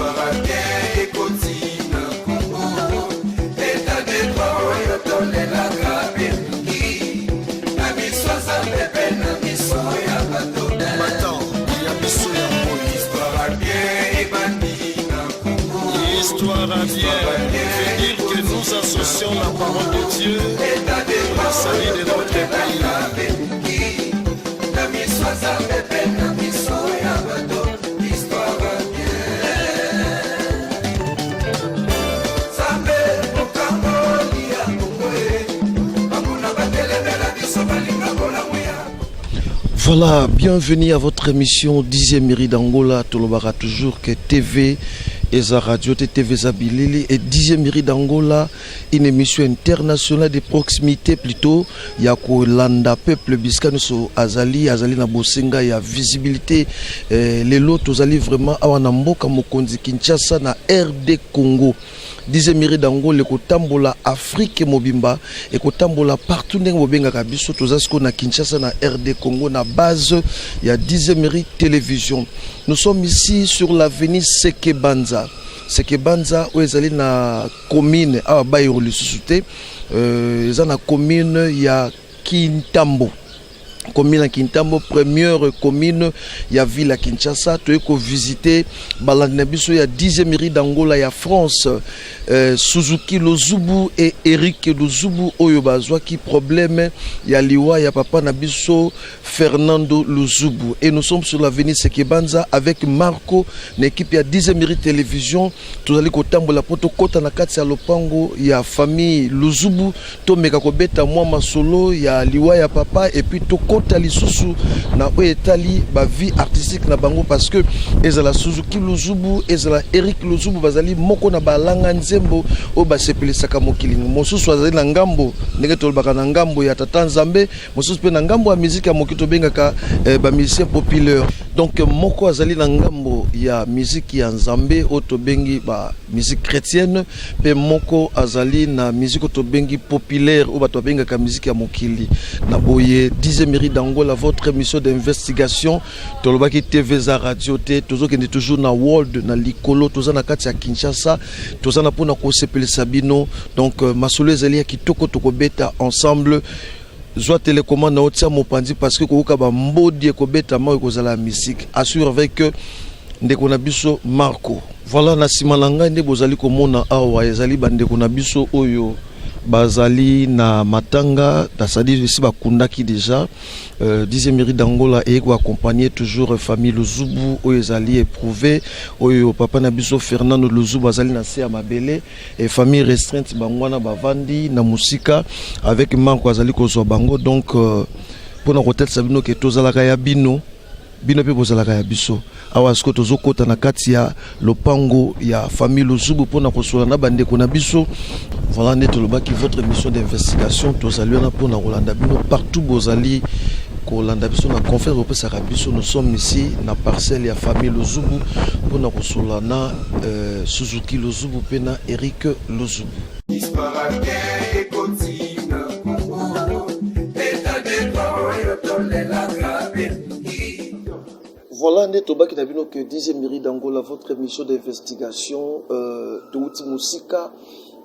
Histoire à bien, veut dire que nous associons la parole de Dieu pour le salut de notre pays. Voilà, bienvenue à votre émission 10e mairie d'Angola. Tolobara toujours que TV et za radio TV Zabilili et 10e mairie d'Angola, une émission internationale de proximité plutôt. Yako landa peuple biskanuso azali na bosenga ya visibilité. Les lots azali vraiment awana mboka mokonzi Kinshasa na RD Congo. 10e mairie d'Angola le kotambola Afrique mobimba et kotambola partout ndenge bobenga kabiso tozasko na Kinshasa na RD Congo na base ya 10e mairie télévision. Nous sommes ici sur l'avenue Sekebanza. Sekebanza où ezali na commune a bayiro lisusuté eza na commune ya Kintambo. Commune à Kintambo, première commune ya ville à Kinshasa. Tu es visiter Balandinabiso ya 10e mairie d'Angola ya France. Suzuki Lozubu et Eric Lozubu Oyobazwa qui problème ya liwa ya papa Nabiso Fernando Lozubu. Et nous sommes sur l'avenue Sekebanza avec Marco, l'équipe ya 10e mairie télévision. Tous allez kotambo la poto kota na kati ya lopango ya famille Lozubu. To meka kobeta mwa masolo ya liwa ya papa et puis to kota lisusu na oetali ba vie artistique na bango parce que ezala Suzuki Lozubu ezala Eric Lozubu bazali moko na balanga nzembo o basepelisaka mokili mosusu azali na ngambo ndenge tolbaka na ngambo ya tata Nzambe mosusu pe na ngambo ya musique ya mokito bengaka ba musicien populaire. Donc moko azali na ngambo ya musique ya Nzambe o to bengi ba musique chrétienne pe moko azali na musique o to bengi populaire o ba to bengaka musique ya mokili na boye 10e mairie d'Angola, votre émission d'investigation tolobaki TV za radio te tozokende toujours na world na likolo toza na kati ya Kinshasa toza na pona ko sepelisa bino. Donc masolo ezali ya kitoko tokobeta ensemble Zoa télécommande na otia mopandi parce que koka ba mbodi ekobeta ma ekozala musique assure avec ndeko na biso Marco. Voilà na simalanga nde bozali komona awa ezali bandeko na biso oyo bazali na matanga tasadi ici bakundaki déjà 10e mairie d'Angola et ko accompagner toujours famille Lozubu oyo ezali éprouvé oyo papa na biso Fernando Lozubu bazali na se ya mabele et famille restreinte bangwana bavandi na musika avec Marco azali kozwa bango. Donc pour na hotel sabino ke tozalaka ya bino pe bozalaka ya biso awa sko tozokota na kati ya lopango ya famille Lozubu pona kosola na bandeko na biso. Voilà netolobaki votre émission d'investigation tozali na pona kolanda bino partout bozali kolanda biso na conférence au pesa biso. Nous sommes ici na parcelle ya famille Lozubu pona kosola na Suzuki Lozubu pena Eric Lozubu. Voilà, netobaki na bino que 10e mairie d'Angola, votre émission d'investigation de Outi Musika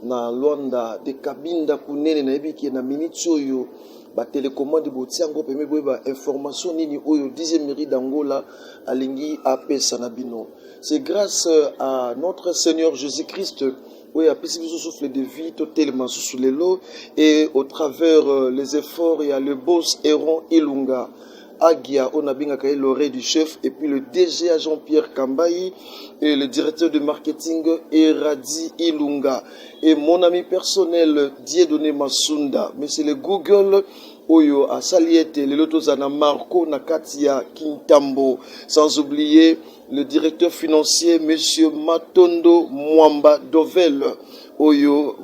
na Luanda de Kabinda Kunene na ebiki na minute oyo ba télécommande botiango peme boyeba information nini oyo 10e mairie d'Angola alingi apesa na bino. C'est grâce à notre Seigneur Jésus-Christ oui, à plus souffle de vie, totalement sous les lots et au travers les efforts il y a le boss Héron Ilunga. Agia, on a bien accueilli l'oreille du chef et puis le DG Jean-Pierre Kambayi et le directeur de marketing Eradi Ilunga et mon ami personnel Dieudonné Masunda. Mais c'est le Google Oyo à Saliette, le Lotozana Marco Nakatia Kintambo, sans oublier le directeur financier Monsieur Matondo Mwamba Dovel Oyo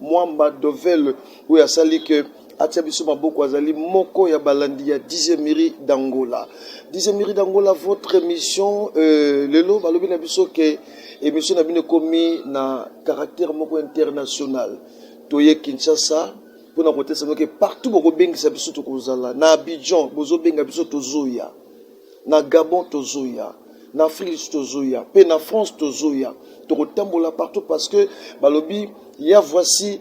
Mwamba Dovel où à Sali que Atiabiso Maboko Azali Moko ya Balandi ya 10e mairie d'Angola. 10e mairie d'Angola, votre émission lelo balobi na biso ke émission na bino komi na caractère moko international. Toye Kinshasa pour na côté ça que partout boko bengisa biso to kozala na Abidjan bozo benga biso tozoya. Na Gabon tozoya. na Afrique tozoya, pe na France tozoya. Tokotambola partout parce que balobi ya voici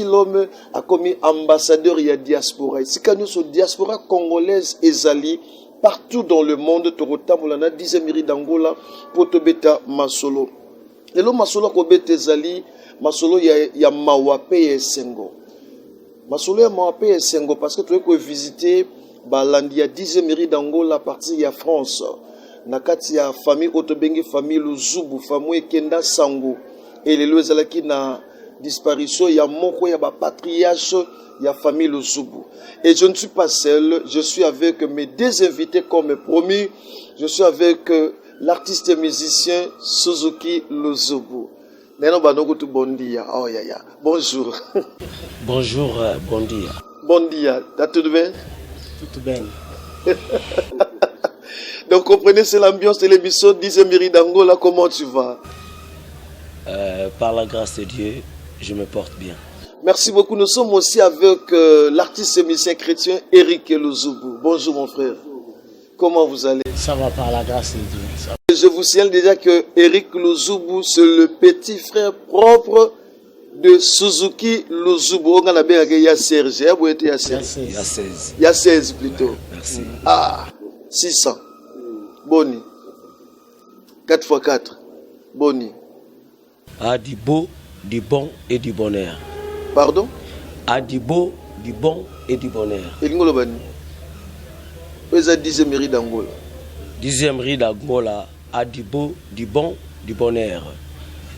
l'homme a commis ambassadeur ya diaspora. Si quand nous sommes diaspora congolaise ezali partout dans le monde tokotambola na 10e mairie d'Angola pour tobeta masolo. Et le masolo ko beta ezali masolo ya mawape ya sengo. Masolo ya mawape ya sengo parce que tu peux visiter balandi ya 10e mairie d'Angola partir ya France. Nakati ya famille otobengi famille Luzubu famille Kenda Sango et les loezalaki na disparition ya moko ya ba patriarche ya famille Luzubu. Et je ne suis pas seul, je suis avec mes deux invités comme promis. Je suis avec l'artiste et musicien Suzuki Luzubu. Neno banokutu bondia. Oh ya ya. Bonjour. Bonjour, bondia. Bondia. T'as tout bien? Tout bien. Donc comprenez, c'est l'ambiance de l'émission 10e mairie d'Angola. Comment tu vas? Par la grâce de Dieu, je me porte bien. Merci beaucoup. Nous sommes aussi avec l'artiste et musicien chrétien Eric Luzubu. Bonjour mon frère. Comment vous allez? Ça va par la grâce de Dieu. Ça va. Je vous signale déjà que Eric Luzubu, c'est le petit frère propre de Suzuki Luzubu. On a bien il y a Serge. Il y a 16. Il y a 16 plutôt. Merci. Ah, 600. Boni. 4x4. Boni. Ah, du beau, du bon et du bonheur. Pardon? Ah, du beau, du bon et du bonheur. Et l'ingolo bani. Vous êtes 10e mairie d'Angola. 10e mairie d'Angola, ah, du beau, du bon, du bonheur.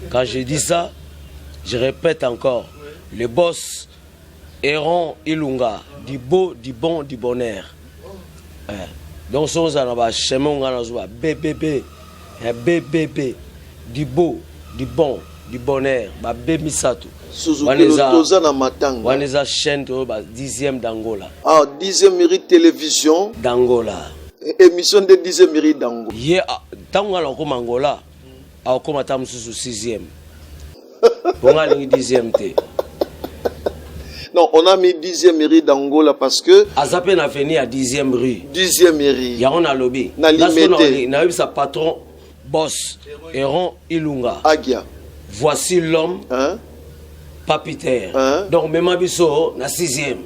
Quand je dis ça, je répète encore. Le boss, Héron Ilunga, du beau, du bon, du bonheur. Donc, si on a chemin, on a BBB, BBB, du beau, du bon, du bonheur, BB Sato. Suzuki Lotoza na Matanga. On les a chaîne 10e d'Angola. Ah, 10e mairie télévision d'Angola. Émission de 10e mairie d'Angola. Yeah, tant qu'on a comme Angola, on comme tam sous 6e. Pour aller 10e té. Non, on a mis 10e mairie d'Angola parce que Azapé n'a fini à 10e rue. 10e mairie. Il y a on a lobby. Na limité. On a eu sa patron boss Héron Ilunga. Agia. Voici l'homme. Hein? Papiter. Hein? Donc même abisso na 6e.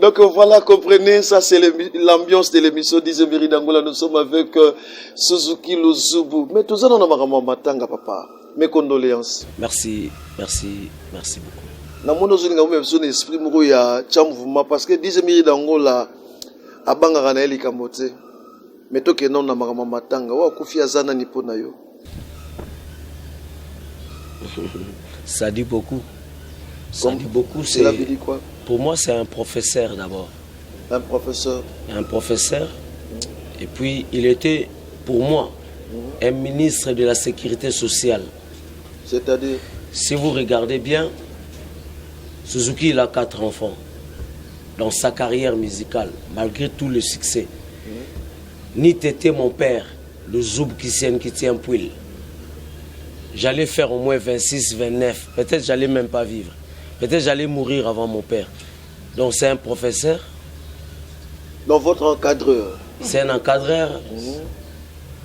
Donc voilà, comprenez, ça c'est l'ambiance de l'émission 10e mairie d'Angola. Nous sommes avec Suzuki Luzubu. Mais tout ça, on a marre matanga, papa. Mes condoléances. Merci beaucoup. Na mono zoni ngamu mbeso esprit moko ya chamvuma parce que 10e mairie d'Angola abanga na eli kamote. Mais to ke non na marama matanga wa kufia zana ni pona yo. Ça dit beaucoup. Ça dit beaucoup. Cela veut dire quoi? Pour moi, c'est un professeur d'abord. Un professeur. Un professeur. Et puis, il était, pour moi, un ministre de la Sécurité sociale. C'est-à-dire? Si vous regardez bien, Suzuki, il a 4 enfants. Dans sa carrière musicale, malgré tout le succès. Ni t'étais mon père, le Zoub qui tient Pouil. J'allais faire au moins 26, 29. Peut-être j'allais même pas vivre. Peut-être j'allais mourir avant mon père. Donc c'est un professeur. Donc votre encadreur. C'est un encadreur.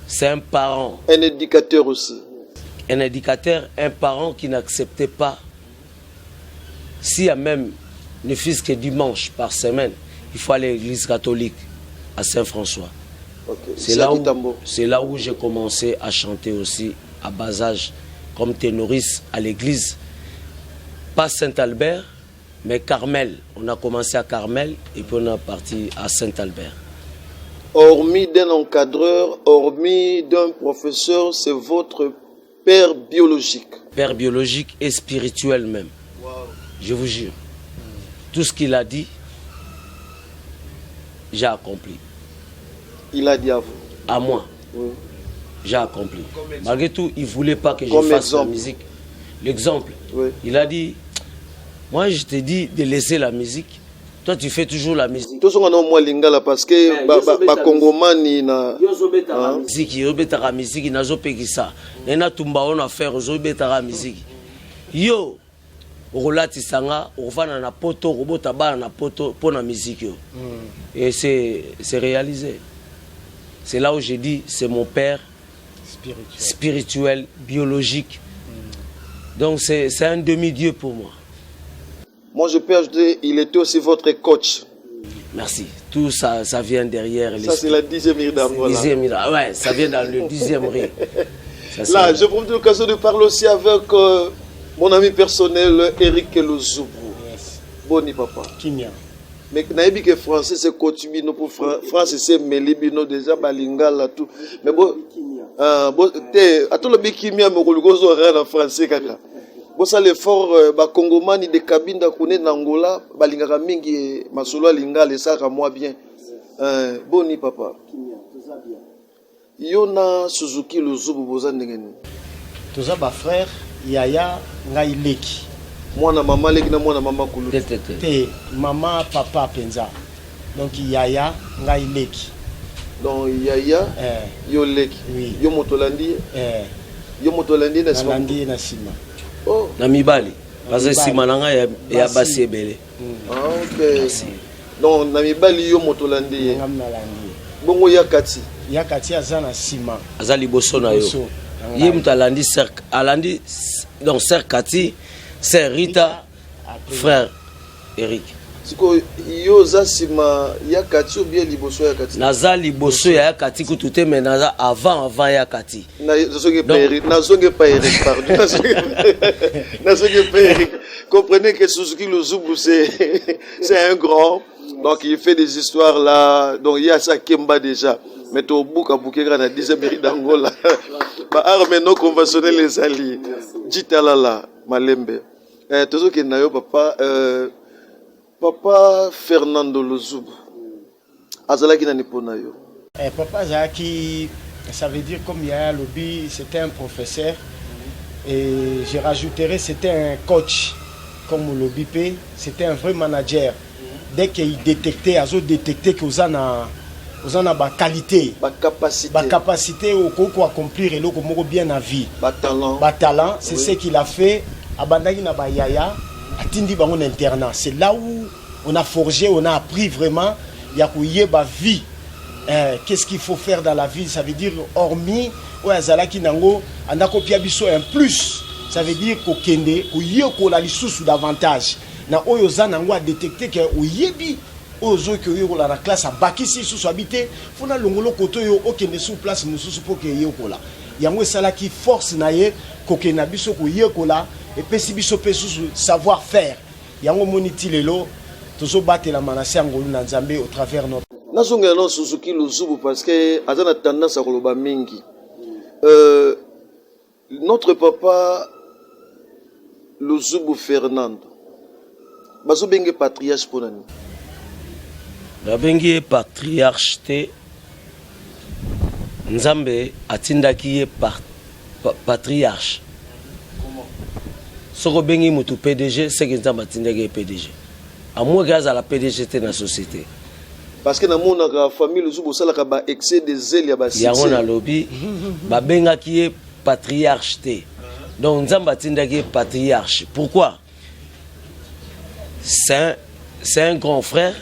C'est un parent. Un éducateur aussi. Un éducateur, un parent qui n'acceptait pas. S'il y a même, ne fût-ce que dimanche par semaine, il faut aller à l'église catholique à Saint-François. Okay. C'est là où j'ai commencé à chanter aussi à bas âge, comme ténoriste à l'église. Pas Saint-Albert, mais Carmel. On a commencé à Carmel et puis on est parti à Saint-Albert. Hormis d'un encadreur, hormis d'un professeur, c'est votre père biologique. Père biologique et spirituel même. Wow. Je vous jure. Tout ce qu'il a dit, j'ai accompli. Il a dit à vous? À moi. Oui. J'ai accompli. Malgré tout, il ne voulait pas que je fasse la musique. L'exemple, oui. Il a dit, moi je t'ai dit de laisser la musique. Toi tu fais toujours la musique. Tout ce qu'on a au moins lingala parce que ba Congomani na musique, yobetaka musique nazo pekisa. Nena tumba on a faire zo betaka musique. Yo Sanga, Orvana na poto, Robota ba na poto pour la musique. Et c'est réalisé. C'est là où j'ai dit, c'est mon père spirituel, biologique. Donc c'est un demi-dieu pour moi. Moi je peux ajouter, il était aussi votre coach. Merci. Tout ça vient derrière. Ça c'est la 10e rue d'Angola. Ouais, ça vient dans le 10e rue. Là, je profite de l'occasion de parler aussi avec mon ami personnel, Eric Luzubu. Yes. Boni papa. Kimia. Mais naïbi que français c'est coutume pour français c'est melibino déjà balingala tout. Mais bon te atolo bikimia mo kolugozo rien en français kaka. Bon ça l'effort ba congomani de kabinda kone na Angola balingaka mingi masolo lingala ça ka moi bien. Boni papa. Yona Suzuki Luzubu boza ndengeni. Toza ba frère Yaya ngai leki. Mwana mama leki na mwana mama kulu. Te mama papa penza. Donc Yaya ngai leki. Donc Yaya yo leki. Oui. Yo motolandi. Yo motolandi na sima. Nalandi na sima. Oh. Na mibali. Parce que sima nanga ya basi ebele. Ah OK. Merci. Donc na mibali yo motolandi. Ngam nalandi. Bongo yakati. Yakati azana sima. Azali boso na yo. Ye mutalandi cercle. Alandi donc cercle Kati, c'est Rita, frère Eric. Siko yo za sima yakati ou bien liboso yakati. Naza liboso yakati kutute mais naza avant yakati. Nazonge pas Eric pardon. Nazonge pas Eric. Comprenez que Suzuki Luzubu c'est un grand. Donc il fait des histoires là, donc il y a ça Kemba déjà. Mais tu au bout à bouquer dans la 10e rue d'Angola. Bah armes non conventionnelles les alliés. Jitalala Malembe. Toujours que nayo papa papa Fernando Luzubu. Azala qui n'a ni pona yo. Papa Zaki, ça veut dire comme il y a lobby, c'était un professeur et je rajouterais c'était un coach comme le lobby, c'était un vrai manager. Dès qu'il détectait, il détectait que vous en a ba qualité, ba capacité au accomplir et le bien à vie. Ba talent, c'est ce qu'il a fait. Abandaki na ba yaya, atindi bangon internat. C'est là où on a forgé, on a appris vraiment yakuye ba vie. Qu'est-ce qu'il faut faire dans la vie? Ça veut dire hormis oyazalaki nango andako pia biso un plus. Ça veut dire ko kende ko yeko la lisusu davantage. Na oyo zanango a détecté que oyebi ozo que yo la classe a bakisi sous habité fona longolo koto yo okende sous place mususu pour que yo kola yango sala qui force na ye ko kena biso ko yekola et pesi biso pesu savoir faire yango moniti lelo tozo batela manase ngolu na Nzambe au travers notre nazonga non Suzuki Luzubu parce que azana tendance à koloba mingi notre papa Luzubu Fernando bazo benge patriarche pour nani. La bengi patriarche te Nzambe atindaki ye patriarche. Comment? Soko bengi mutu PDG, c'est que Nzambe atindaki PDG. À moi gaz à la PDG te na société. Parce que na mona ka famille Luzubu sala ka ba excès de zèle ya ba site. Ya on a lobby ba benga ki ye patriarche te. Donc Nzambe atindaki patriarche. Pourquoi? C'est un grand frère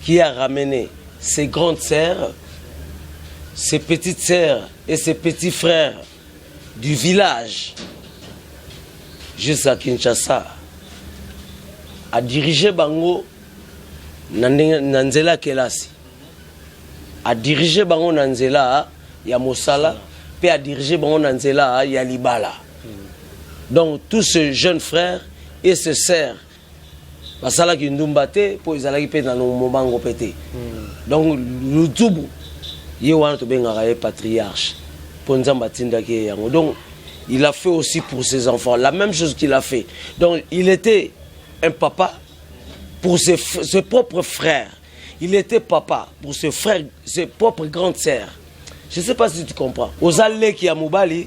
qui a ramené ses grandes sœurs, ses petites sœurs et ses petits frères du village jusqu'à Kinshasa, a dirigé Bango Nanzela Kelasi, a dirigé Bango Nanzela Yamosala, puis a dirigé Bango Nanzela Yalibala. Donc tous ces jeunes frères et ces sœurs basala ki ndumbate po izalaki pe na momango pété. Donc Luzubu ye wana to benga ye patriarche pour Nzamba tindaki yango. Donc il a fait aussi pour ses enfants la même chose qu'il a fait. Donc il était un papa pour ses propres frères. Il était papa pour ses frères, ses propres grandes sœurs. Je ne sais pas si tu comprends. Ozale ki ya mobali,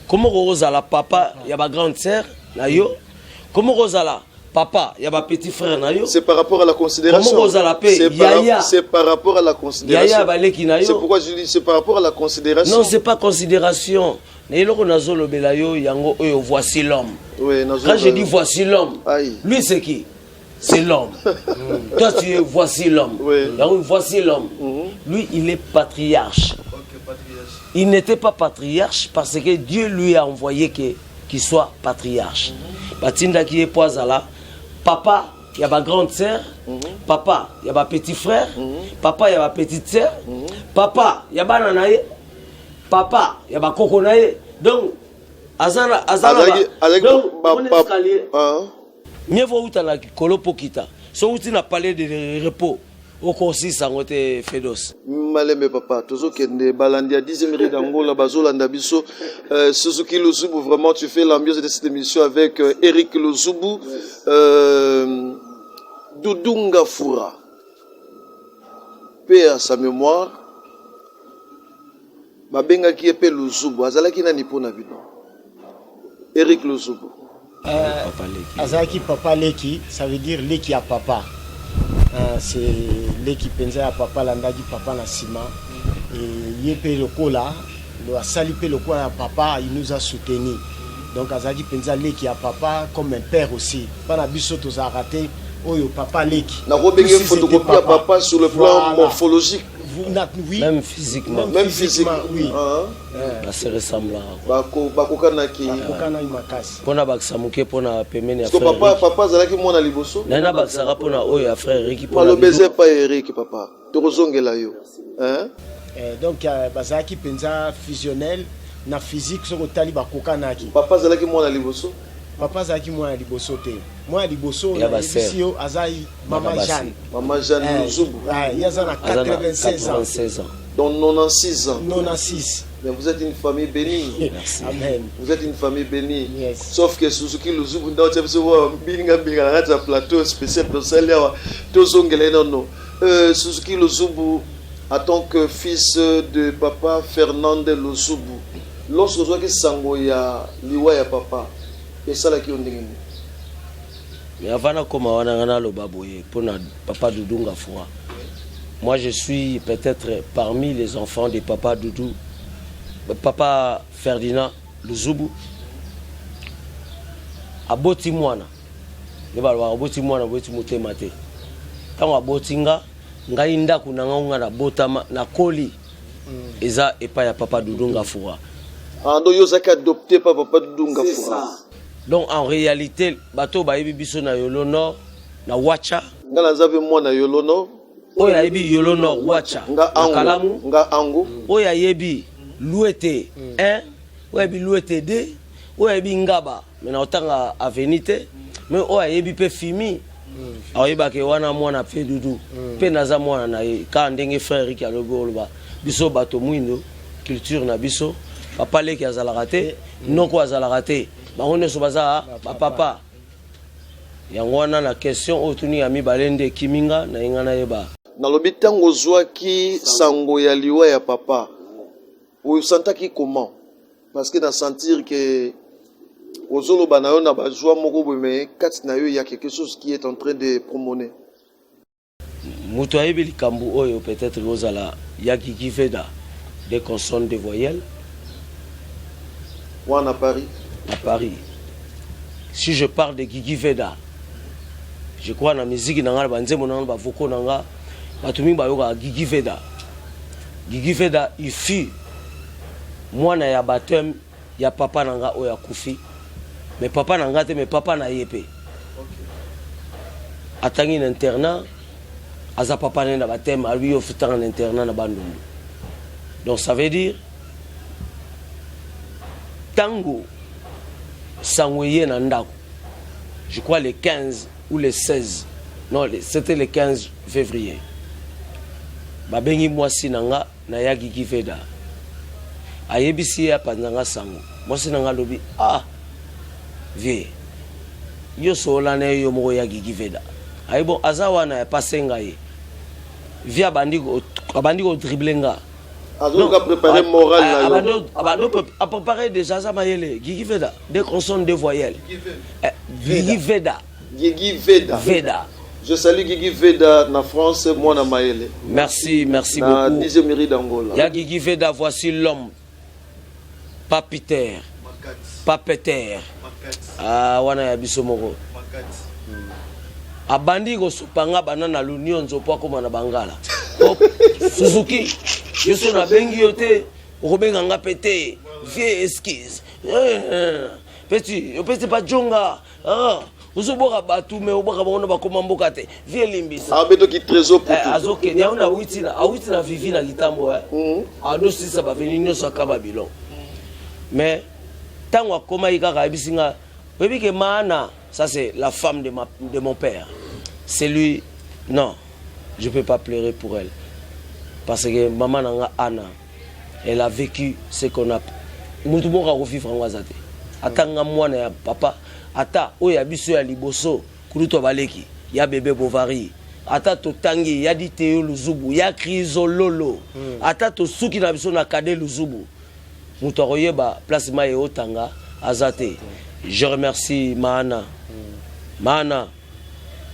comment ozala papa ya ba grande sœur na yo, comment ozala papa, il y a ma petit frère. C'est par rapport à la considération. C'est par rapport à la considération. C'est pourquoi je dis c'est par rapport à la considération. Non, c'est pas considération. Et là, on a zolo belayo, yango, voici l'homme. Oui, quand je dis voici l'homme, lui c'est qui? C'est l'homme. Toi tu es voici l'homme. Oui. Voici l'homme. Lui il est patriarche. Il n'était pas patriarche parce que Dieu lui a envoyé qu'il soit patriarche. Batinda qui est poisala. Papa, il y a ma grande sœur. Papa, il y a ma petit frère. Papa, il y a ma petite sœur. Papa, il y a ma nanaye. Papa, il y a ma coconaye. Donc, azala donc, on est escalier. Mieux vaut que la colopokita. So où tu n'as parlé de repos. Au conseil, ça a été fédos. Maleme papa, toujours que Balandia 10e riz d'Angola, Bazolanda Bisso, Suzuki Lozoubou, vraiment tu fais l'ambiance de cette émission avec Eric Lozoubou, Doudunga Foura, paix à sa mémoire, Babenga qui est Lozoubou, Azalaki nani pona bino, Eric Lozoubou. Azalaki papa Leki, ça veut dire Leki à papa. C'est Leki Penza à papa Landagi papa na Sima. Et Yépe le Kola, le Salipé le Kola à papa, il nous a soutenus. Donc Azalaki Penza Leki à papa comme un père aussi. Pas na biso tous a raté. Oh yo papa Leki. Na robégué photocopie à papa sur le plan morphologique. Oui. Même physiquement. Même physiquement, oui. C'est ressemblant. Bakokanaki. Bakokana makasi. Pona baksamuke pona pemene ya frère. Papa zalaki mona liboso. Nana baksara pona oyo frère Ricky pona. Le baiser pas Eric papa. Torozongela yo. Hein? Donc bazalaki penza fusionnel na physique sur tali bakokanaki. Papa zalaki mona liboso. Papa zaki mwana liboso te. Mwana liboso ya bisio azai Maman Jeanne. Maman Jeanne Lozoubou. Yaza na 96 ans. Donc 96 ans. 96. Mais vous êtes une famille bénie. Merci. Amen. Vous êtes une famille bénie. Yes. Sauf que Suzuki Lozoubou dans ce binga binga plateau spécial de Salia tozongela non. Suzuki Lozoubou en tant que fils de papa Fernand Lozoubou. Lorsque vous avez sango ya liwa ya papa. Et ça là qui ont dit. Mais avant de commencer le baboye pour papa Doudou Ngafoura. Moi je suis peut-être parmi les enfants de papa Doudou, papa Ferdinand Lozoubou. Aboti mwana. Ne balwa aboti mwana boti mutemate. Tango aboti nga ngai ndaku nanga na botama na koli. Eza epa ya papa Doudou Ngafoura. Ando yozaki adopté par papa Doudou Ngafoura. Donc en réalité, bateau bayebi biso na Yolo Nord, na Wacha. Nga zabe mwana Yolo Nord. Oya yebi Yolo Nord Wacha. Nga angu. Oya yebi Louete 1, oya yebi Louete 2, oya yebi Ngaba. Mais otanga avenite, mais oya yebi pe Fimi. Oyeba ke wana mwana pe Doudou. Pe naza mwana na ye ka ndenge frère Ricky alobo loba. Biso bato mwindo culture na biso. Papa Leki azalaka te, noko azalaka te. Baone sobaza papa. Yango wana na question otuni ya mibalende kiminga na ingana yeba. Na lobi tango zwaki sango ya liwa ya papa. Vous sentaki comment? Parce que dans sentir que ozolo banayo na bazwa moko mais kati na yo il y a quelque chose qui est en train de promener. Muto ayebi likambu oyo peut-être ozala yaki kifeda des consonnes de voyelles. Ou à Paris? À Paris. Si je parle de Guigui Veda, je crois que la musique nanga banzemo nanga ba voko nanga batumi ba yoka Guigui Veda. Guigui Veda il fut mwana ya baptême ya papa nanga oya kufi. Mais papa nanga te mais papa na yepe. Atangi na internat aza papa na baptême a lui ofita en internat na bandundu. Donc ça veut dire Tango Sangouye Nandako, je crois le 15 ou le 16, non, c'était le 15 février. Babengi mwasi nanga na yagi kifeda. Ayebisi ya panzanga sango. Mwasi nanga lobi, vie. Yo solane yo moko yagi kifeda. Ayebo azawa na ya pasenga ye. Via bandiko driblenga. Donc, à préparer moral là. Abando a préparé déjà ça mayele. Guigui Veda, des consonnes de voyelles. Guigui Veda. Guigui Veda. Veda. Je salue Guigui Veda na France, moi na mayele. Merci na beaucoup. 10e mairie d'Angola. Ya Guigui Veda, voici l'homme. Papiter. Papeter. Ah, wana ya biso moko. Abandi ko supanga banana l'union nzopo ko na bangala. Suzuki. Yeso na bengi yote. Robenga nga pété. Vie esquisse. Petit pas jonga. Ah. Uzoboka batu me oboka bana bakoma mboka te. Vie limbisa. Abeto ki trésor pour tout. Azoke ya una witi na vivi na litambo ado sisa ba veni nyoso akaba bilon. Mais tango akoma ikaka bisinga webi ke mana ça c'est la femme de mon père. C'est lui. Non. Je peux pas pleurer pour elle. Parce que maman nanga Anna, elle a vécu ce qu'on a mutu boka ko vivre en wazate. Atanga mwana ya papa ata oya biso ya liboso kuluto baleki ya bébé Bovary ata to tangi ya di Théo Luzubu ya Crizololo ata to suki na biso na Kade Luzubu mutu akoyeba place ma e otanga azate. Je remercie Mahana. Mahana,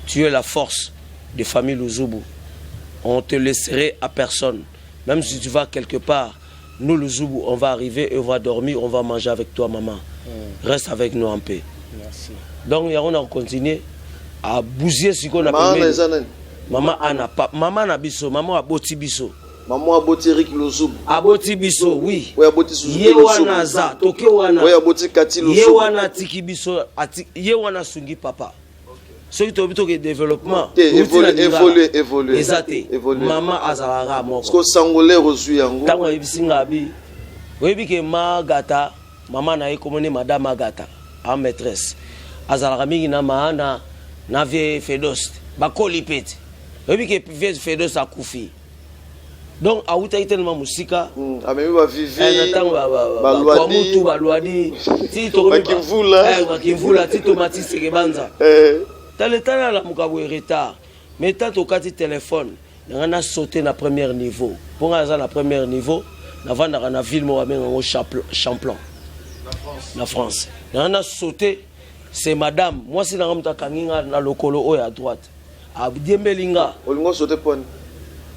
tu es la force de famille Luzubu. On te laisserait à personne. Même si tu vas quelque part, nous Luzubu, on va arriver et on va dormir, on va manger avec toi maman. Reste avec nous en paix. Merci. Donc on a continué à bouger ce qu'on appelle maman Anna, maman Nabiso, maman Aboti Biso. Maman Aboti Rick Luzubu. Aboti Biso, oui. Oui, Aboti Suzuki Yewana za, toke wana. Oui, Aboti Kati Luzubu. Yewana Tiki Biso, Yewana Sungi papa. Ce qui est développement. Évoluer. Exacté. Maman Azara moko. Parce que Sangolais reçu yango. Tango ebisinga bi. Webi ke Magata, maman na ekomone madame Magata, en maîtresse. Azara mingi na maana na vie Fedos. Bakoli peti. Webi ke vie Fedos akufi. Donc auta tellement musika. Amemi ba vivi. Ba mutu ba luadi. Ti to bakimvula ti tomati sekebanza. Taletana la mukabo retard. Mais tant au cas du téléphone, on a sauté na premier niveau. Pour aller na premier niveau, na vendre na ville mo amenga au Champlain. La France. On a sauté, c'est madame. Moi c'est na ramta kanginga na lokolo o à droite. A Diembelinga. Olingo sauté pone.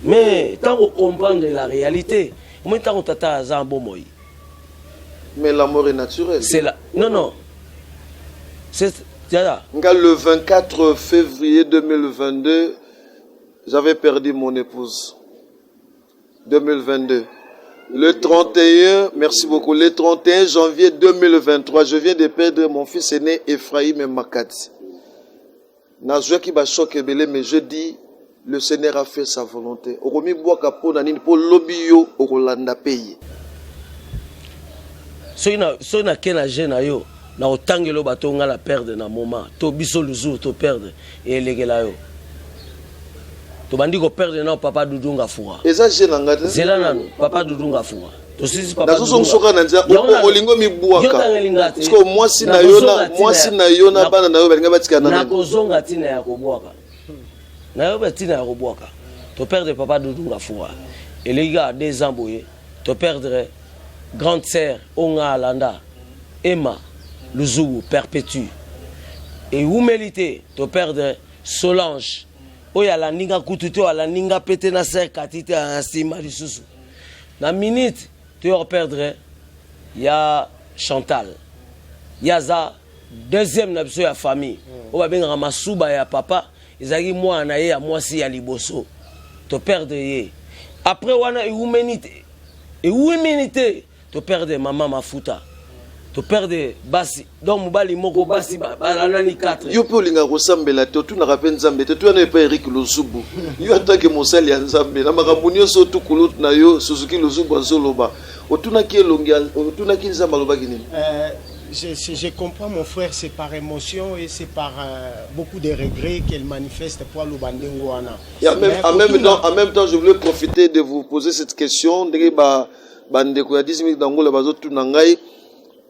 Mais tant on comprend la réalité, moi tant on tata za bomoy. Mais la mort est naturelle. C'est la non. C'est le 24 février 2022, j'avais perdu mon épouse. 2022. Le 31, merci beaucoup, le 31 janvier 2023, je viens de perdre mon fils aîné Ephraïm Makati. Nazouya qui va choquer belé, mais je dis, le Seigneur a fait sa volonté. Oromi boaka po nanini po lobio orolanda pays. So na kena jena yo. Na otangelo bato nga la perdre na moment to biso luzu to perdre et legela yo to bandi ko perdre na papa Dudunga Fura eza jena ngate zela nanu papa Dudunga Fura to sisi papa nazo soka na nza olingo mi buaka parce que mwasi na yo na bana na yo balinga batika na kozonga tina ya kobwaka na yo batina ya kobwaka to perdre papa Dudunga Fura et les gars des amboyé to perdre grande sœur Onga Alanda Emma Luzubu perpétue. Et où mériter de perdre Solange. Oh ya la ninga kututo la ninga pété na ser katite en sima du susu. Na minute tu vas perdre ya Chantal. Ya za deuxième na biso ya famille. O ba benga masuba ya papa, ezaki moi na ye ya mwasi ya liboso. To perdre ye. Après wana où mériter. Et où mériter de perdre maman Mafuta. To perdre basi donc mobali moko basi balanani 4 yo pe olinga kosambela te tu na rappel nzambe te tu na pas Eric Luzubu yo atake mosali ya nzambe na makambo nyonso tu kulut na yo Suzuki Luzubu azoloba otuna ki elongi otuna ki nzamba loba kinini je comprends mon frère, c'est par émotion et c'est par beaucoup de regrets qu'elle manifeste pour le Bandengoana. En même temps, je voulais profiter de vous poser cette question. Bandeko ya 10 minutes d'Angola bazotu nangai.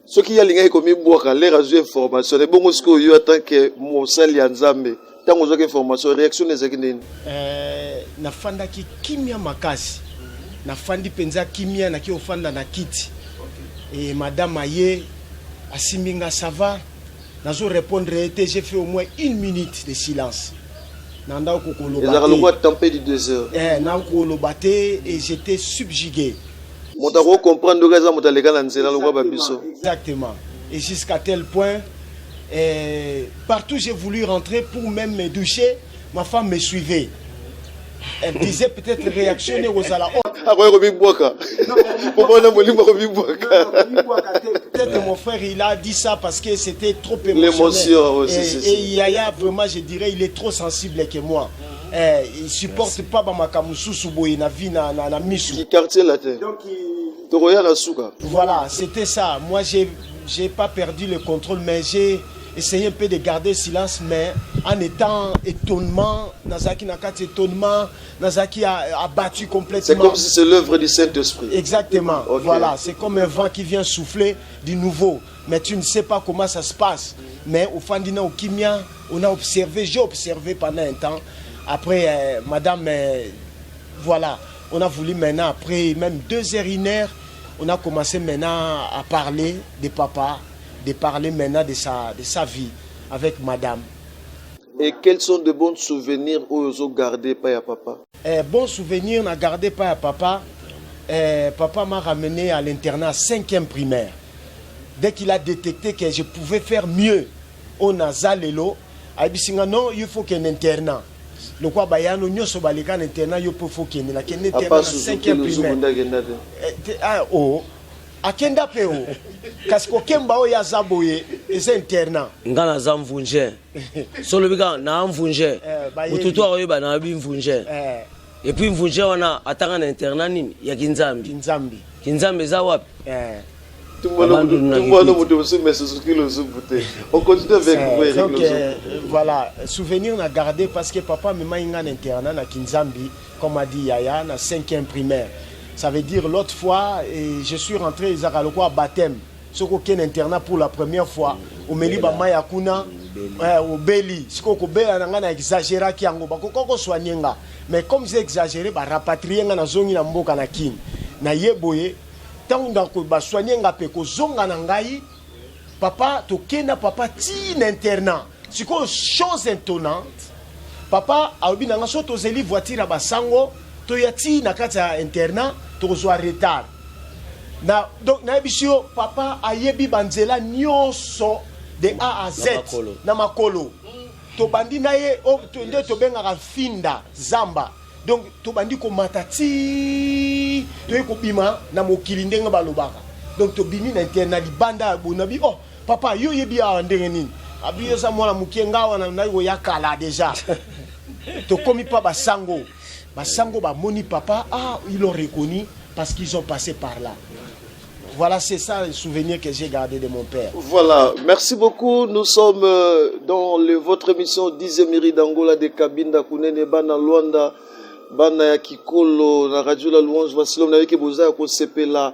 Ce qui a l'ingé comme boire les radio information et bon ce que yo attend que mosali ya nzambe tant aux information réaction les ekindeni na fanda ki kimia makasi na fandi penza kimia na ki ofanda na kiti et madame Aye asiminga ça va nazo répondre j'ai fait au moins 1 minute de silence nanda kokolo baté le tempête du désert na kokolo baté et j'étais subjugué Montako comprendre que ça motalega na nzela lokwa babiso. Exactement. Et jusqu'à tel point, partout j'ai voulu rentrer pour même me doucher, ma femme me suivait. Elle disait peut-être réactionner aux alas. Peut-être mon frère il a dit ça parce que c'était trop émotionnel. L'émotion aussi. Et Yaya vraiment je dirais il est trop sensible que moi. Il supporte pas ma kamususu boy na vie na misu. Qui quartier la tête. Donc voilà, c'était ça. Moi j'ai pas perdu le contrôle mais j'ai essayé un peu de garder silence, mais en étant étonnement, Nazaki Nakati étonnement, Nazaki a battu complètement. C'est comme si c'est l'œuvre du Saint-Esprit. Exactement, okay. Voilà, c'est comme un vent qui vient souffler du nouveau, mais tu ne sais pas comment ça se passe. Mais au Fandina, au Kimia, on a observé, j'ai observé pendant un temps. Après, madame, voilà, on a voulu maintenant, après même 2h01, on a commencé maintenant à parler de papa, de parler maintenant de sa vie avec madame. Et quels sont de bons souvenirs où vous avez gardé par papa? Bons souvenirs, on a gardé par papa. Papa m'a ramené à l'internat 5e primaire. Dès qu'il a détecté que je pouvais faire mieux, on a zalelo. Il dit non, il faut qu'il y ait un internat. Le quoi bayano nyoso balika l'internat, il faut qu'il y ait un internat 5e primaire. Akenda peo parce que kemba o ya zaboye c'est internat ngana za mvunje solo bika na mvunje mututu ayoba na bi mvunje et puis mvunje wana atanga na internat nini ya kinzambi za wapi tout le monde se met sur le zubute. On continue avec vous. Donc voilà, souvenir on a gardé parce que papa me m'a en internat na Kinzambi comme a dit Yaya na 5e primaire. Ça veut dire l'autre fois, je suis rentré à baptême. Ce qu'aucun internat pour la première fois. Au Meliba Mayakuna, au Beli. Ce qu'on a exagéré qui a soigné. Mais comme j'ai exagéré, je rapatrié dans la zone de Mboka na Kin. Na yeboye, tant que soigné peko zonga nangai, papa tokena papa ti internat. C'est une chose étonnante. Papa a obi nanga so tozeli voiture à basango. Toyati na kati ya internat tozwa retard na donc na bisio papa ayebi banzela nyonso de A à Z na makolo to bandi na ye nde to benga finda zamba donc to bandi ko matati to ko bima na mokili ndenga balobaka donc to bimi na internat libanda bonabi oh papa yo yebi a ndenge nini abiyo sa mwana mukenga wana na yo yakala déjà to komi pa basango Basango ba moni papa, ils l'ont reconnu parce qu'ils ont passé par là. Voilà, c'est ça le souvenir que j'ai gardé de mon père. Voilà, merci beaucoup. Nous sommes dans votre émission 10e Miri d'Angola de Kabinda Kunene Bana Luanda Bana ya Kikolo na Radio La Louange Vasilom na yeke boza ko sepela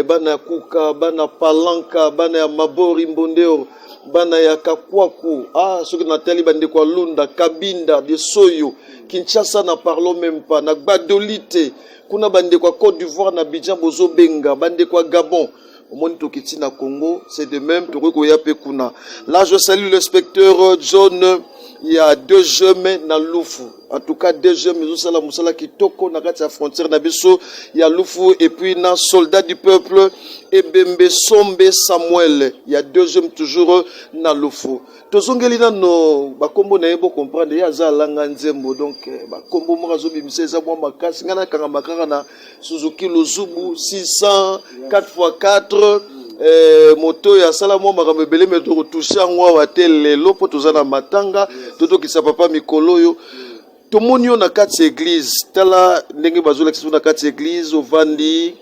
Bana Kuka Bana Palanka Bana ya Mabori Mbondeo Bana ya Kakwaku soki na tali bande kwa Lunda Kabinda de Soyo Kinshasa na parlons même pas na Gbadolite kuna bande kwa Côte d'Ivoire na Abidjan bozo benga bande kwa Gabon au monde tokiti na Congo c'est de même toko ya pe kuna. Là je salue le spectateur John. Il y a 2 jeunes dans Lufu. En tout cas, 2 jeunes, mais aussi la Moussala qui toko na la frontière Nabiso. Il y a Lufu et puis dans Soldat du peuple et Bembe Sombe Samuel. Il y a 2 jeunes toujours dans Lufu. Tozongeli na no ba kombo na yebo comprendre ya za langa nzembo donc ba kombo mo razo bimise za mwa makasi ngana kanga makara na Suzuki Luzubu 600 4x4 moto ya sala mo makambe belé mais to retoucher ngwa wa tele lopo tozana matanga toto kisa papa mikolo yo to monio na kati église tala ndenge bazola kisu na kati église ovandi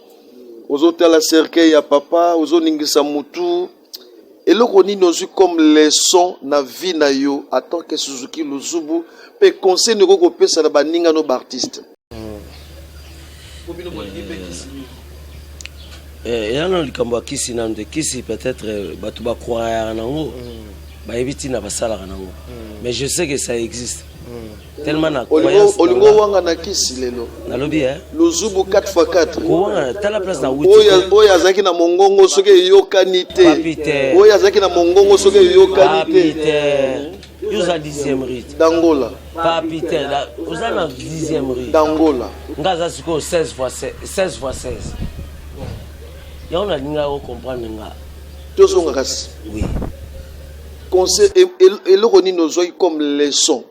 ozotala cercueil ya papa ozoningisa mutu eloko nini ozwi comme leçon na vie na yo en tant que Suzuki Luzubu pe conseil ne ko pesa na baninga no artiste il y a un likambo kisi na de kisi peut-être batu ba croire nango ba eviti na basala nango mais je sais que ça existe tellement na croyance olingo wanga na kisi lelo na lobby Luzubu 4x4 wanga tala place na wuti oya zaki na mongongo soke yokanite oya zaki na mongongo soke yokanite Usa 10e rite d'Angola papite usa na 10e rite d'Angola ngaza siko 16 x 16 Ya on a ninga o comprendre nga. Tozonga kasi. Oui. Conseil et le roni nos oeils comme leçon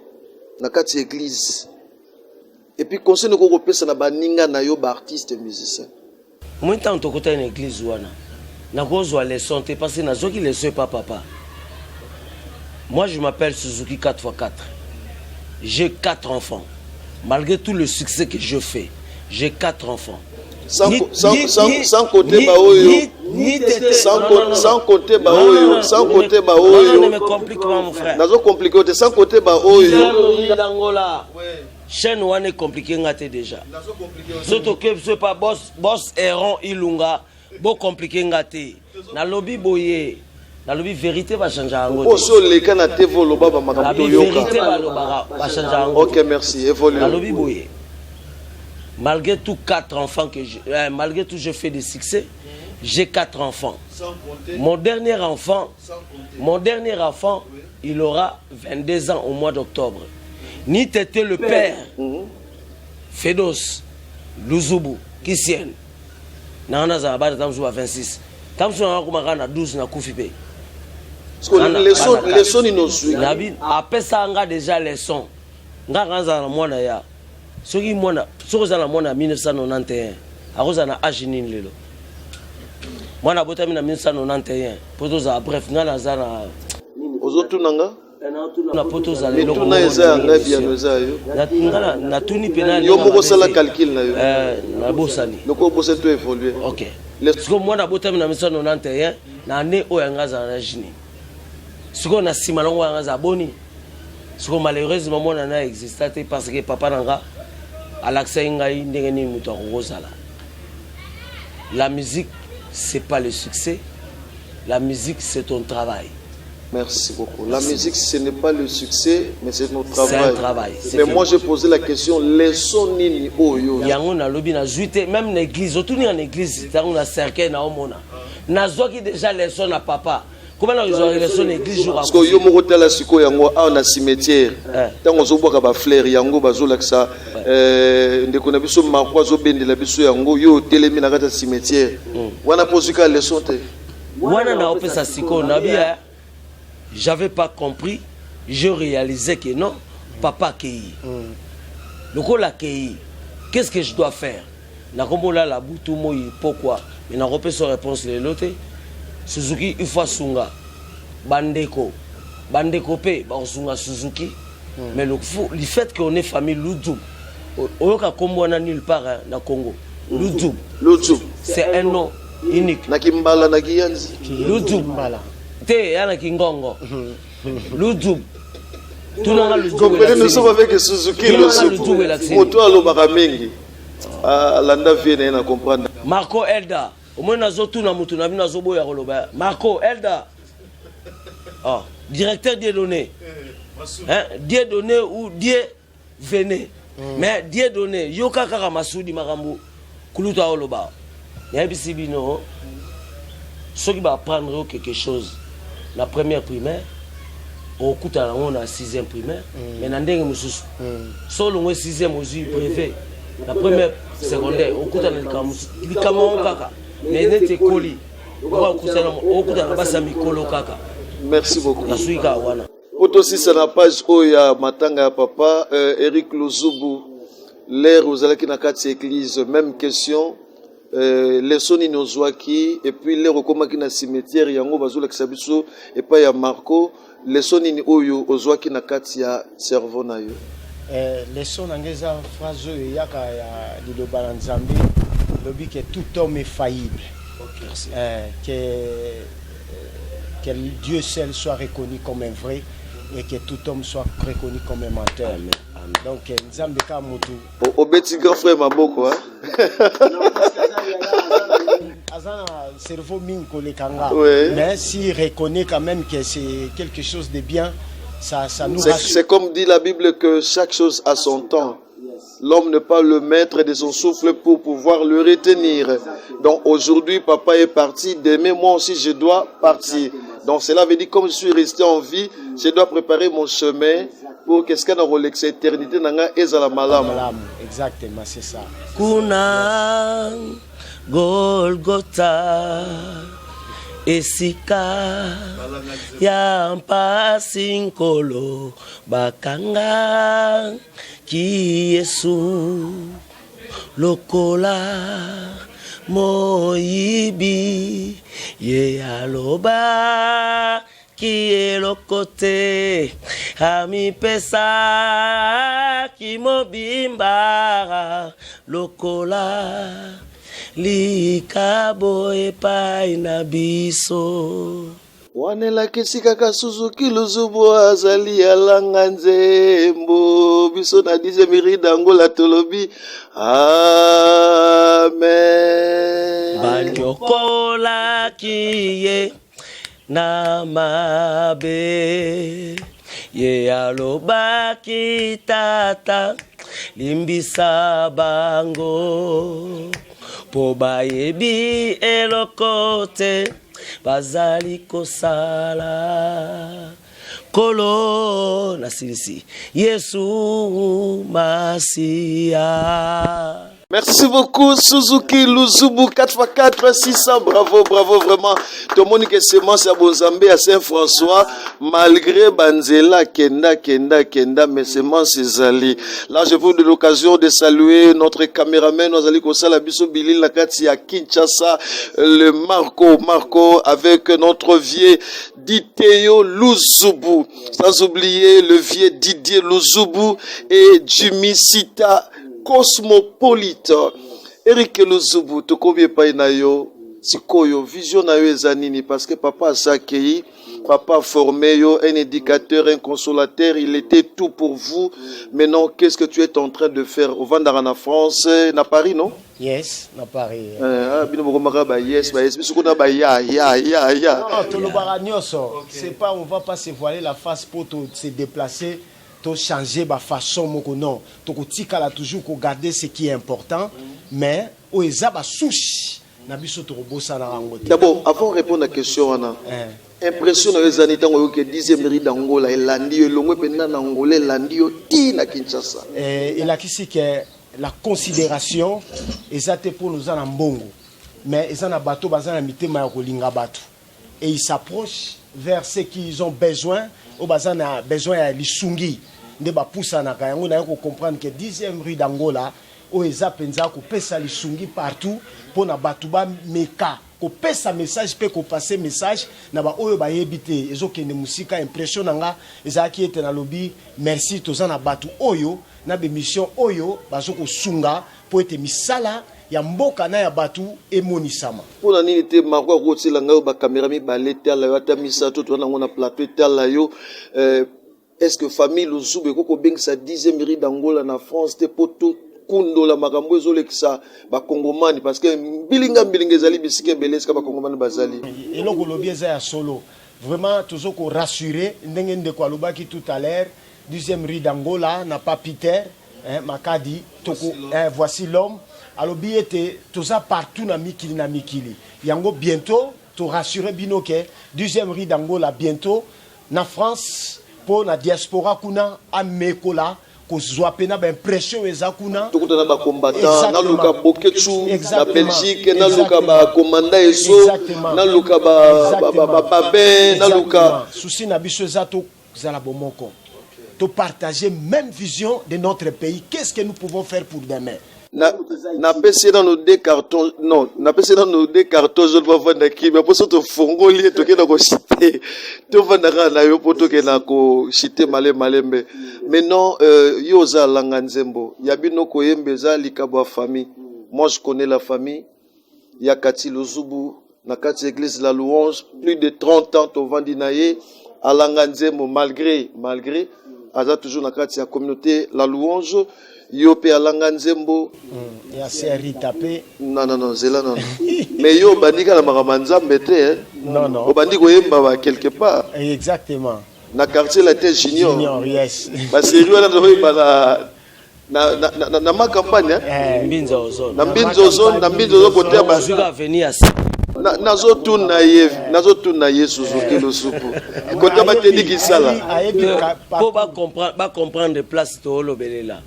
na kati église. Et puis conseil ne ko pesa na baninga na yo ba artiste musicien. Moi tant to kota une église wana. Na ko zo leçon te parce que na zo ki leçon pas papa. Moi je m'appelle Suzuki 4x4. J'ai 4 enfants. Malgré tout le succès que je fais, j'ai 4 enfants. Sans côté Baoyo. Sans côté Baoyo. Sans côté Baoyo. Non, ne me complique pas, mon frère. Nazo compliqué, sans côté Baoyo. Chaîne one est compliqué ngate déjà. Surtout que ce pas boss Héron Ilunga, beau compliqué ngate. Na lobby boye. La vérité va changer en gros. La vérité va changer en gros. Ok, merci. Évolue. La lobby boye. Malgré tout 4 enfants que malgré tout je fais des succès, j'ai 4 enfants. Mon dernier enfant, il aura 22 ans au mois d'octobre. Ni t'étais le père, Fedos, Luzubu, Kissien. Nana Zabada Tamsou à 26. Tamsou à 12 na Koufipe. Les sons ils nous suivent. Après ça, on a déjà les sons. On a un mois ya. Ce qui mona, ce que ça mona 1991. À cause na Aginin lelo. Moi na bota 1991. Potos a bref, on a zana. Ozotu nanga. Na potos a lelo. Na eza nga bien eza yo. Na tuni penal. Yo moko sala calcul na yo. Na bosani. Loko bosse to évoluer. OK. Parce que moi na bota 1991 na année o yanga zana Aginin. Ce qu'on a si malon à Zaboni, ce qu'on malheureusement mon a existé parce que papa nanga à l'accès ngai ndengeni muto rosala. La musique c'est pas le succès, la musique c'est ton travail. Merci beaucoup. La musique ce n'est pas le succès mais c'est notre travail. C'est un travail. Mais moi j'ai posé la question les sons nini oyo. Yango na lobi na juité même l'église, autour ni en église, on a cercueil na omona. Na zoki déjà les sons na papa. Comment ils ont relation l'église jour après? Parce que yo moko tala siko yango a na cimetière. Tant on zo boka ba fleur yango bazola que ça ndeko na biso makwa zo bendela biso yango yo telemi na kata cimetière. Wana posika leçon te. Wana na opesa siko na bia. J'avais pas compris, je réalisais que non, papa kei. Lokola kei. Qu'est-ce que je dois faire? Na kombola la butu moi pourquoi? Mais na repesa réponse les lote. Suzuki il faut sunga bandeko pe ba sunga Suzuki mais le fait qu'on est famille Ludzub oyoka kombona nulle part na Congo Ludzub c'est un nom unique na Kimbala na Kiyanzi Ludzub te yana Kingongo Ludzub tunanga Ludzub comprenez nous sommes avec Suzuki le moto alobaka mingi landa vienne na comprendre Marco Elda au moins nazotuna mutu na bino zoboya koloba Marco Elda directeur Dieudonné Dieudonné ou Dieudonné mais Dieudonné yoka kaka masudi makambo kuluta oloba ya bisibino ceux qui va apprendre quelque chose la première primaire au kuta na on a 6e primaire mais na ndenge mususu solo ngwe 6e ozu brevet la première secondaire au kuta na likamo kaka mais n'était coli. Merci beaucoup. Aussi c'est la page Oya Matanga Papa Eric Luzubu l'air aux alaki na kati église même question les soni nozwaki et puis les rekomaki na cimetière yango bazula kisabiso et pas ya Marco les soni ni oyo ozwaki na kati ya cerveau na yo les sons ngeza phrase yaka ya liloba na Nzambe lobi que tout homme est faillible. Que Dieu seul soit reconnu comme un vrai et que tout homme soit reconnu comme un menteur. Amen. Donc Nzambe ka mutu. Obeti grand frère Maboko hein. Azana cerveau minko le kanga. Mais s'il reconnaît quand même que c'est quelque chose de bien, ça nous rassure. C'est comme dit la Bible que chaque chose a son temps. L'homme n'est pas le maître de son souffle pour pouvoir le retenir. Donc aujourd'hui, papa est parti. Demain, moi aussi, je dois partir. Donc cela veut dire, comme je suis resté en vie, je dois préparer mon chemin pour qu'est-ce qu'on a relaxé éternité nanga ezala malam. Exactement, c'est ça. Kuna Golgotha esika ya mpasi nkolo bakanga ki Yesu lokola moyibi ye aloba ki elokote amipesa ki mobimba lokola likabo epai na biso wanelakisi kaka Suzuki Luzubu azali alanga nzembo biso na 10e miri d'Angola tolobi amen banyokola kiye na mabe ye aloba kitata limbisa bango po bayebi elokote bazali kosala kolo nasilisi Yesu Masia. Merci beaucoup Suzuki Luzubu 4x4 600 bravo vraiment tout le monde qui semence à Bozambe à Saint-François malgré Banzela Kenda mais semence ezali. Là je vous donne l'occasion de saluer notre caméraman Ozali Kosala Biso Bilil Lakati à Kinshasa le Marco avec notre vieux Diteo Luzubu sans oublier le vieux Didier Luzubu et Jimmy Sita Cosmopolite. Eric Luzubu, tokobie pa na yo, sikoyo vision na yo ezanini parce que papa Asakei, papa formé yo, un éducateur, un consolateur, il était tout pour vous. Maintenant, qu'est-ce que tu es en train de faire au Vandara en France, na Paris, non? Yes, na Paris. Bino mokomaka ba yes, biso kuna ba ya. Non, tolobara nyoso. C'est pas on va pas se voiler la face pour se déplacer. To changer ma façon moko non to kotika la toujours ko garder ce qui est important mais o ezaba souci na biso to kobosa na rango. D'abord avant de répondre à la question ana impression na ezani tango que 10e mairie d'Angola elandi elongwe penda na Angola elandi yo ti na Kinshasa et la kisi que la considération ezate pour nous en mbongo mais ezana bateau bazana mitema ya kolinga bato et ils s'approchent vers ceux qui ont besoin au bazana besoin ya lisungi ne ba poussa na kayango na ko comprendre que 10e rue d'Angola o eza penza ko pesa lisungi partout pour na batu ba meka ko pesa message pe ko passer message na ba oyo ba yebite ezokende musika impression nga eza ki ete na lobby merci tozana batu oyo na be mission oyo bazoko sunga po ete misala ya mboka na ya batu emonisama pona nini te marwa rotila ngayo ba caméra mi ba letala yo ata misato to na ngona plateau tala yo est-ce que famille Luzubu ko bengisa 10e mairie d'Angola na France te poto kundo la makambo ezolekisa ba kongomani parce que bilinga ezali bisike beleska ba kongomani bazali eloko lobi eza ya solo vraiment tozoko rassurer ndenge ndeko alobaki tout à l'heure 10e rue d'Angola n'a pas Peter Makadi toko voici l'homme alobi ete toza partout na mikili yango bientôt to rassurer bino ke 10e rue d'Angola bientôt na France pour la diaspora kuna amekola ko zwa pena ba impression ezakuna to kutana ba combattant na luka boketsu na Belgique na luka ba commandant eso na luka ba babé na luka souci na biso zato zala bomoko to partager même vision de notre pays. Qu'est-ce que nous pouvons faire pour demain? Na pesi dans nos deux cartons je dois vendre qui mais pour ça to fongoli to ke na ko citer to vendre na yo poto ke na ko citer malembe maintenant yo za langa nzembo ya bino ko yembeza likabo famille. Moi je connais la famille ya Kati Luzubu na kati église la louange plus de 30 ans to vandi na ye alanga nzembo malgré aza toujours na kati ya communauté la louange yo pe alanga nzembo ya seri tapé non zela non mais yo bandika na makamanzambe te non o bandiko yemba ba quelque part exactement na quartier la tête junior yes parce que yo na do ba na ma campagne Mbinza ozone na Mbinza ozone côté ba zuka venir nazotuna ye Suzuki Luzubu côté ba tedi kisala pour ba comprendre place to lobelela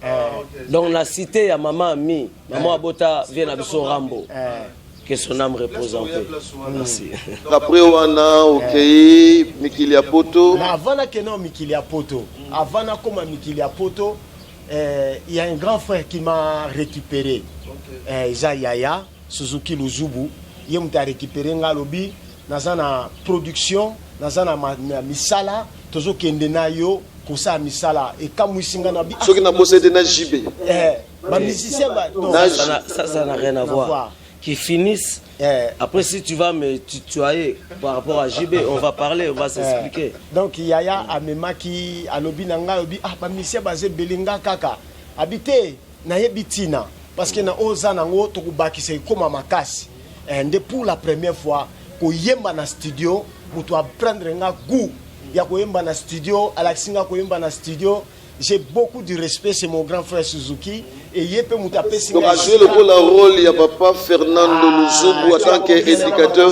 donc la cité ya maman Ami maman Abota vient na biso Rambo Que son âme repose en paix. Merci. Après, on a ok, Mikilia Poto. Avant que non Mikilia Poto, avant comme Mikilia Poto, il y a un grand frère qui m'a récupéré. Yaya Suzuki Luzubu, il m'a récupéré ngalobi dans une production, dans une misala, toujours kendena yo kosa misala et comme isinga na bi. Ceux qui n'ont pas possédé na JB. Musicien Ça n'a rien à voir. Qui finissent. Après, si tu vas me tutoyer par rapport à JB, on va parler, on va s'expliquer. Donc, Yaya Amema qui a lobi nanga lobi monsieur basé belinga kaka habité na yebitina parce que na oza nango to kubaki c'est comme makasi. Et pour la première fois ko yemba na studio, mutu apprendre nga goût ya ko yemba na studio, Alexinga ko yemba na studio. J'ai beaucoup de respect, c'est mon grand frère Suzuki. Et il peut me taper. Donc, à jouer le rôle, il y a papa Fernando Luzubu en tant qu'éducateur.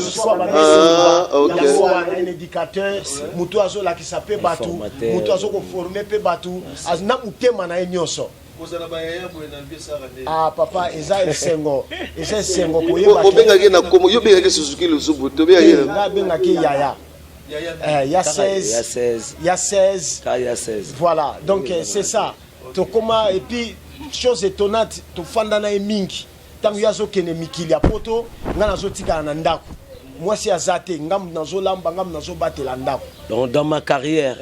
Ok. Il y a un éducateur, Moutoazo là qui s'appelle Batou, Moutoazo qui formé pe Batou. Azna Moutema na Enyoso. Ah papa, Eza Sengo, Eza Sengo. Obengaki na komo, yo bengaki Suzuki Luzubu, to bengaki na bengaki Yaya. Il y a 16. Il y a 16. Voilà, donc c'est ça. Et puis, chose étonnante, tu fandana e mingi. Tant yazo kene Mikilia Poto, ngana zo tika na ndako. Moi c'est azate, ngam nazo lamba, ngam nazo batela ndako. Donc dans ma carrière,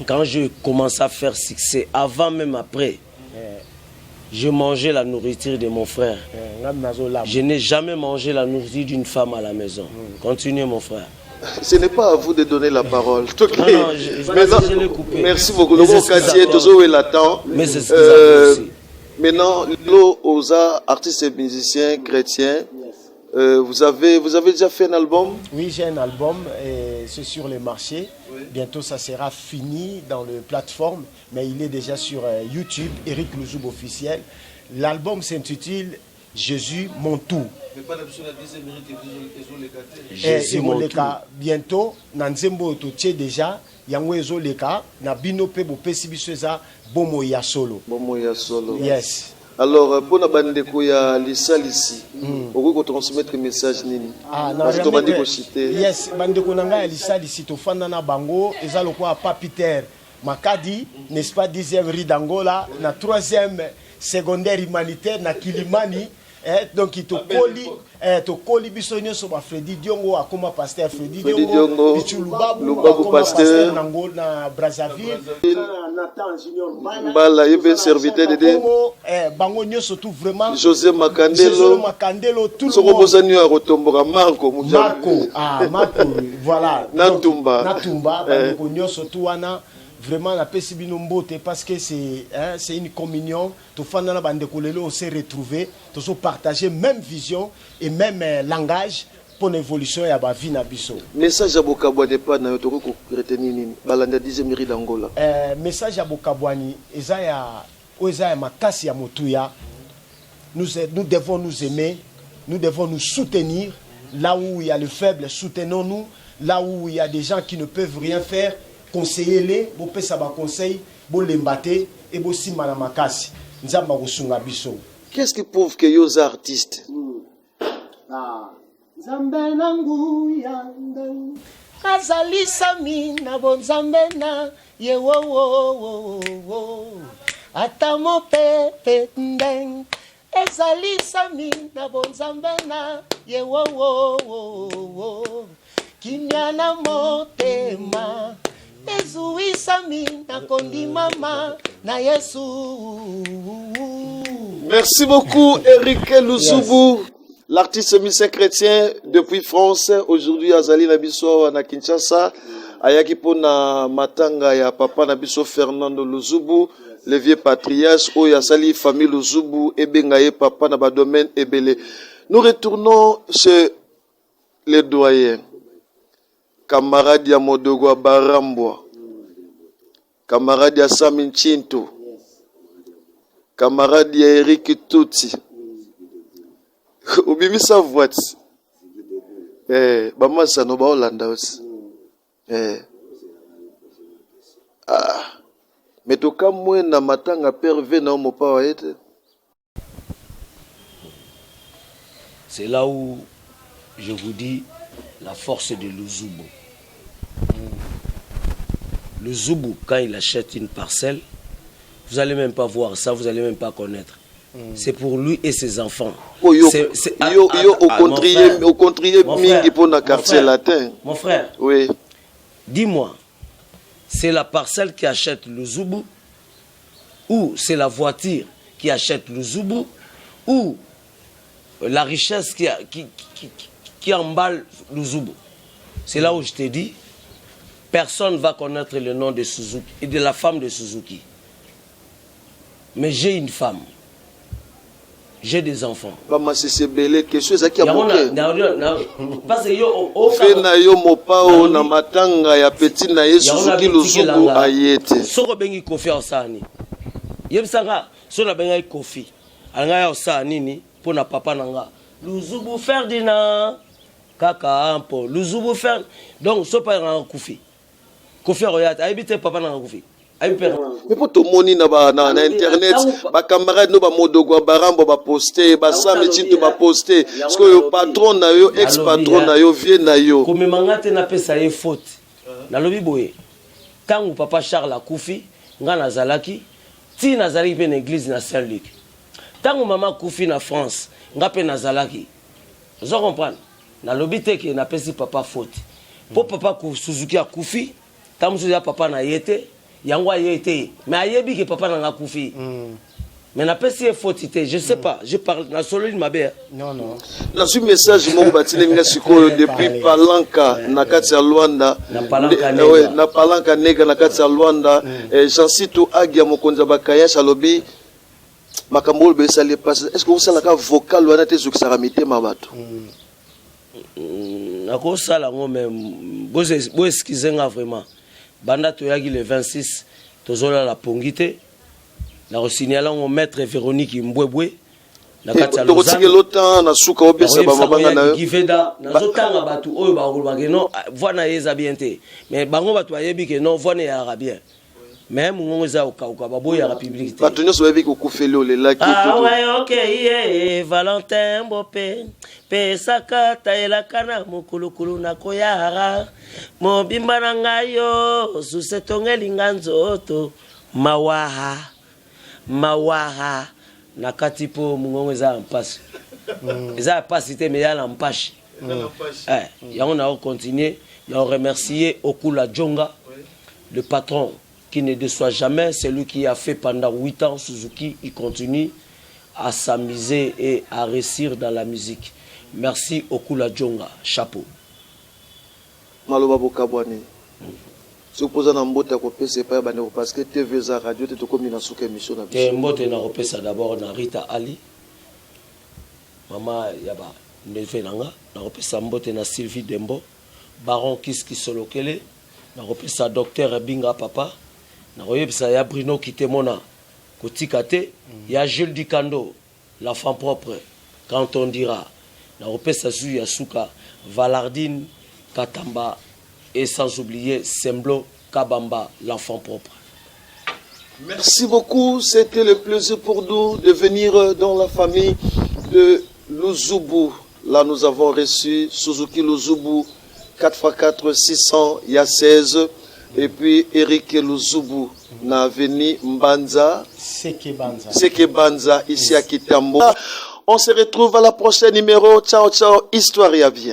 quand je commence à faire succès, avant même après, je mangeais la nourriture de mon frère. Je n'ai jamais mangé la nourriture d'une femme à la maison. Continuez mon frère. Ce n'est pas à vous de donner la parole. Non, je l'ai coupé. Merci beaucoup. Maintenant, aux artistes et musiciens chrétiens, vous avez déjà fait un album? Oui, j'ai un album et c'est sur le marché. Bientôt, ça sera fini dans les plateformes, mais il est déjà sur YouTube, Eric Luzubu officiel. L'album s'intitule Jésus, mon tout. Jésus, mon tout. Bientôt, Nanzembo Toche déjà, Yango Ezoleka, Nabino Pebo Pesibisoza, Bomo ya solo. Bomo ya solo. Yes. Alors, pour la bande de Koya, Lisa Lissi, on peut transmettre le message Nini. Parce que bande de yes, bande de Konanga, Lisa Lissi, Tofanda na Bango, Ezaloko a Papiter, Makadi, n'est-ce pas, 10e riz d'Angola, na 3e secondaire humanitaire, na Kilimani. Donc il te colle bisonyo sur Freddy Diongo à comme pasteur Freddy Diongo Pichu Lubabu pasteur Nango na Brazzaville Nathan Junior Bala yebe serviteur de bango nyoso tout vraiment José Makandelo tout le monde bozanyo a retomboka Marco voilà Natumba bango nyoso tout wana. Vraiment, la Pessibino-Mbote parce que c'est une communion. Tout le monde on s'est retrouvé, tout le monde partagé même vision et même langage pour l'évolution de la vie. Message à Bokabouani, pas na yotoko retenir nini. Balanda 10e riz d'Angola. Message à Bokabouani, Ezaya Makasi ya Motuya. Nous devons nous aimer, nous devons nous soutenir. Là où il y a le faible, soutenons-nous. Là où il y a des gens qui ne peuvent rien faire, conseillez-les, vous pouvez savoir conseil, vous l'embattez et vous simana makasi. Qu'est-ce qui prouve que vous êtes artiste? Azali samina bonzambena ye wo wo wo atamo pepe ndeng ezali samina bonzambena ye wo wo kinyana motema Merci beaucoup Eric Luzubu, l'artiste musicien chrétien depuis France. Aujourd'hui Azali Nabiso na Kinshasa, ayaki pona matanga ya papa Nabiso Fernando Luzubu, le vieux patriarche o ya sali famille Luzubu ebengaye papa na ba domaine ebele. Nous retournons chez les doyens. Camarade ya Modogo Barambwa, camarade ya Samin Chinto, camarade ya Eric Tuti. Ubimisa voite. Bama sano ba Hollanda aussi. Mais to kamwe na matanga perve na mopa wa ete. C'est là où je vous dis la force de Luzubu. Le Zoubou, quand il achète une parcelle, vous n'allez même pas voir ça, vous n'allez même pas connaître. C'est pour lui et ses enfants. Au contraire, pour le quartier latin. Mon frère, oui. Dis-moi, c'est la parcelle qui achète le Zoubou, ou c'est la voiture qui achète le Zoubou, ou la richesse qui emballe le Zoubou. C'est là où je t'ai dit, personne ne va connaître le nom de Suzuki et de la femme de Suzuki. Mais j'ai une femme. J'ai des enfants. C'est belé quelque chose qui a manqué. Parce que fait na yo mopao na matanga ya petit na Suzuki Luzubu ayete. Soko bengi kofi osani. Yebisanga so na benga kofi. Anga ya osani ni pona papa nanga. Luzubu Ferdinand kaka ampo Luzubu Ferdinand. Donc so pa nga kofi. Kofi royat ayibite papa nanga kofi. Mais pour tout le monde na internet, ba camarade no ba modogwa barambo ba poster, ba sametinto ba poster. Parce que le patron na yo, ex-patron na yo, vie na yo. Comme mangate na pesa ye faute. Na lobi boye. Tangu papa Charles akufi, nga nazalaki, ti nazalaki pe na église na Saint-Luc. Tangu mama kufi na France, nga pe nazalaki. Vous comprenez? Na lobi te ke na pesi papa faute. Pour papa Suzuki akufi, tangu Suzuki papa na yete. Yangwa yete mais ayebi que papa n'a koufi mais n'a pas si faute je sais pas je parle na solo ma mère non la su message mon batile nga siko depuis Palanka na kati ya Luanda na Palanka nega na kati ya Luanda Jean Sito agia mokonza bakaya salobi makambo be sali passe est-ce que vous sala ka vocal wana te zuki saramite mabato nako sala ngome bo excusez nga vraiment Banda toyaki le 26 tozola la pongite na resignala mon maître Véronique Mbwebwe na kati ya Lausanne na suka obesa ba mabanga na yo Giveda na zotanga batu oyo ba kolobaka non voix na yeza bien te mais bango batu ayebi ke non voix na ya bien mais mungo za okauka babo ya publicité batu nyoso bayebi ko kufeli olelaki ah ouais OK Valentin Mbope pesa kata elakana mukulukulu na koyara mobimba na ngayo susetongeli nganzoto mawaha na katipo mungongo za mpasi eza pasi te mais ya na mpashi on a continué on remercier Okula Djonga le patron qui ne déçoit jamais, c'est lui qui a fait pendant 8 ans Suzuki, il continue à s'amuser et à réussir dans la musique. Merci Okula Djonga, chapeau. Maloba Bokabwane. Si vous posez un mbote à copier, c'est pas parce que TV za radio, tu comme une souke émission. Mbote na copier ça d'abord na Rita Ali. Maman yaba neve nanga, na copier ça mbote na Sylvie Dembo, Baron Kiski Solokele, na copier ça docteur Binga Papa. Il y a Bruno qui témona, Kotikate, il y a Jules Dikando, l'enfant propre, quand on dira. Il y a Souka, Valardine, Katamba, et sans oublier Semblo, Kabamba, l'enfant propre. Merci beaucoup, c'était le plaisir pour nous de venir dans la famille de Luzubu. Là, nous avons reçu Suzuki Luzubu, 4x4, 600, il y a 16. Et puis Eric Luzubu na avenue Mbanza Seke Banza ici à Kitambo. On se retrouve à la prochaine numéro. Ciao ciao, histoire ya bien.